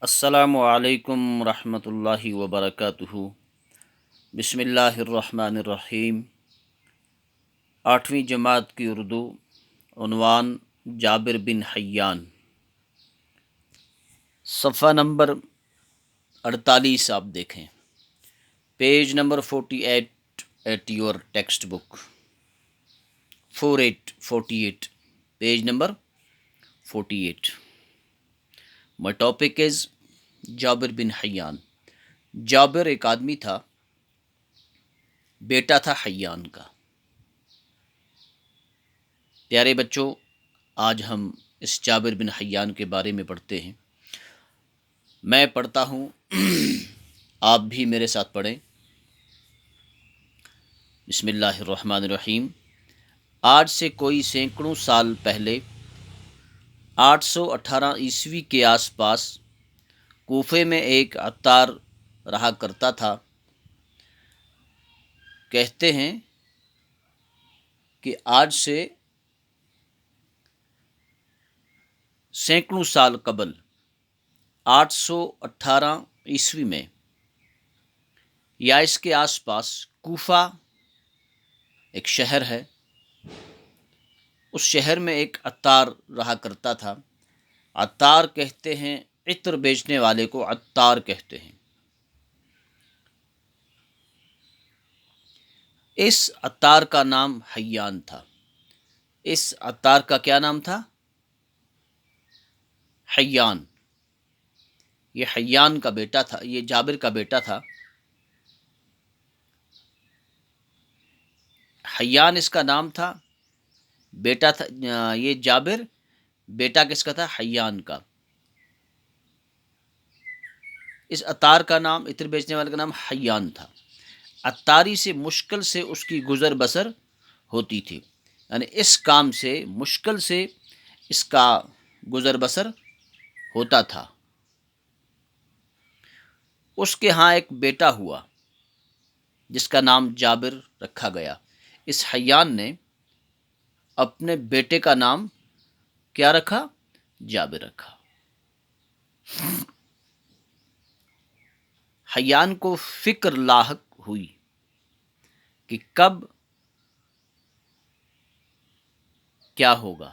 السلام علیکم ورحمۃ اللہ وبرکاتہ۔ بسم اللہ الرحمن الرحیم۔ 8ویں جماعت کی اردو، عنوان جابر بن حیان، صفحہ نمبر 48 آپ دیکھیں، page number 48 at your text book, 48 page number 48۔ My topic is Jabir bin Hayyan. Jabir ایک آدمی تھا، بیٹا تھا حیان کا۔ پیارے بچوں، آج ہم اس جابر بن حیان کے بارے میں پڑھتے ہیں۔ میں پڑھتا ہوں، آپ بھی میرے ساتھ پڑھیں۔ بسم اللہ الرحمن الرحیم۔ آج سے کوئی سینکڑوں سال پہلے 818 عیسوی کے آس پاس کوفے میں ایک عطار رہا کرتا تھا۔ کہتے ہیں کہ آج سے سینکڑوں سال قبل 818 عیسوی میں یا اس کے آس پاس کوفہ ایک شہر ہے، اس شہر میں ایک عطار رہا کرتا تھا۔ عطار کہتے ہیں، عطر بیچنے والے کو عطار کہتے ہیں۔ اس عطار کا نام حیان تھا۔ اس عطار کا کیا نام تھا؟ حیان۔ یہ حیان کا بیٹا تھا، یہ جابر کا بیٹا تھا۔ حیان اس کا نام تھا، بیٹا تھا یہ جابر، بیٹا کس کا تھا؟ حیان کا۔ اس عطار کا نام، عطر بیچنے والے کا نام حیان تھا۔ عطاری سے مشکل سے اس کی گزر بسر ہوتی تھی، یعنی اس کام سے مشکل سے اس کا گزر بسر ہوتا تھا۔ اس کے ہاں ایک بیٹا ہوا جس کا نام جابر رکھا گیا۔ اس حیان نے اپنے بیٹے کا نام کیا رکھا؟ جابر رکھا۔ حیان کو فکر لاحق ہوئی کہ کب کیا ہوگا،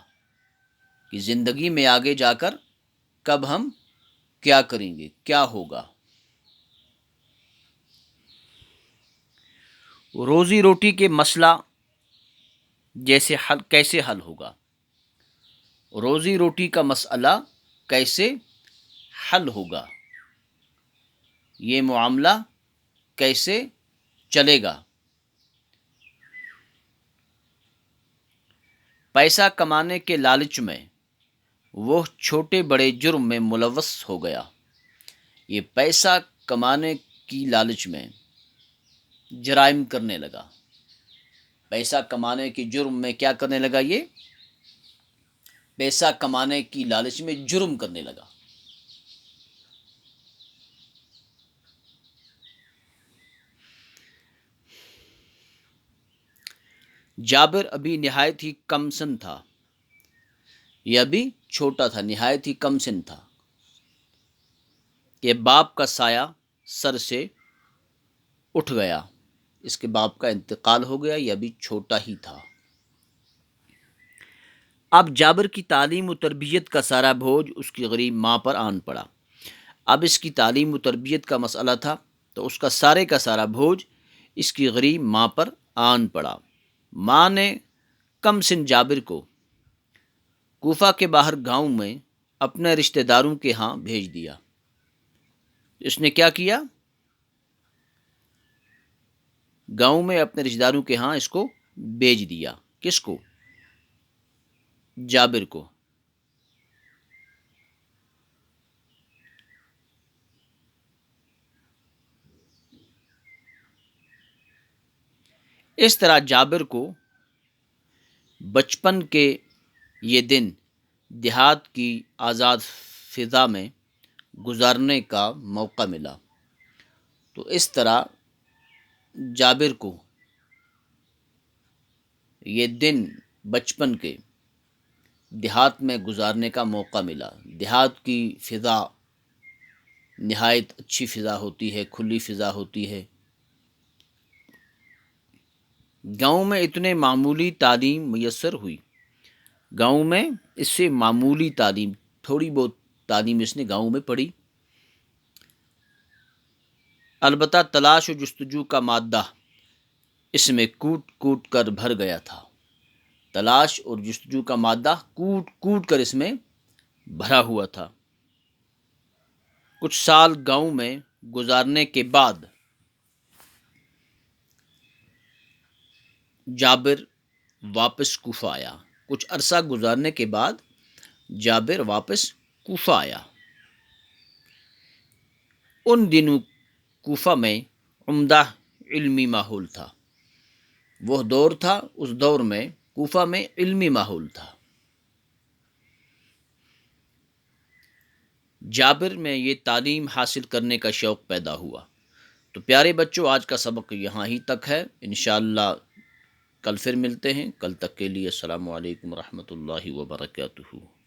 کہ زندگی میں آگے جا کر کب ہم کیا کریں گے، کیا ہوگا۔ روزی روٹی کے مسئلہ کیسے حل ہوگا، روزی روٹی کا مسئلہ کیسے حل ہوگا، یہ معاملہ کیسے چلے گا۔ پیسہ کمانے کے لالچ میں وہ چھوٹے بڑے جرم میں ملوث ہو گیا۔ یہ پیسہ کمانے کی لالچ میں جرائم کرنے لگا۔ پیسہ کمانے کی جرم میں کیا کرنے لگا؟ یہ پیسہ کمانے کی لالچ میں جرم کرنے لگا۔ جابر ابھی نہایت ہی کم سن تھا، یہ ابھی چھوٹا تھا، نہایت ہی کم سن تھا کہ باپ کا سایہ سر سے اٹھ گیا، اس کے باپ کا انتقال ہو گیا، یہ ابھی چھوٹا ہی تھا۔ اب جابر کی تعلیم و تربیت کا سارا بوجھ اس کی غریب ماں پر آن پڑا۔ اب اس کی تعلیم و تربیت کا مسئلہ تھا تو اس کا سارا بوجھ اس کی غریب ماں پر آن پڑا۔ ماں نے کم سن جابر کو کوفہ کے باہر گاؤں میں اپنے رشتہ داروں کے ہاں بھیج دیا۔ اس نے کیا کیا؟ گاؤں میں اپنے رشتہ داروں کے ہاں اس کو بھیج دیا۔ کس کو؟ جابر کو۔ اس طرح جابر کو بچپن کے یہ دن دیہات کی آزاد فضا میں گزارنے کا موقع ملا۔ تو اس طرح جابر کو یہ دن بچپن کے دیہات میں گزارنے کا موقع ملا۔ دیہات کی فضا نہایت اچھی فضا ہوتی ہے، کھلی فضا ہوتی ہے۔ گاؤں میں اتنے معمولی تعلیم میسر ہوئی، گاؤں میں اس سے معمولی تعلیم، تھوڑی بہت تعلیم اس نے گاؤں میں پڑھی۔ البتہ تلاش و جستجو کا مادہ اس میں کوٹ کوٹ کر بھر گیا تھا، تلاش اور جستجو کا مادہ کوٹ کوٹ کر اس میں بھرا ہوا تھا۔ کچھ سال گاؤں میں گزارنے کے بعد جابر واپس کوفہ آیا، کچھ عرصہ گزارنے کے بعد جابر واپس کوفہ آیا۔ ان دنوں کوفہ میں عمدہ علمی ماحول تھا، وہ دور تھا، اس دور میں کوفہ میں علمی ماحول تھا۔ جابر میں یہ تعلیم حاصل کرنے کا شوق پیدا ہوا۔ تو پیارے بچوں، آج کا سبق یہاں ہی تک ہے، انشاءاللہ کل پھر ملتے ہیں۔ کل تک کے لیے السلام علیکم ورحمۃ اللہ وبرکاتہ۔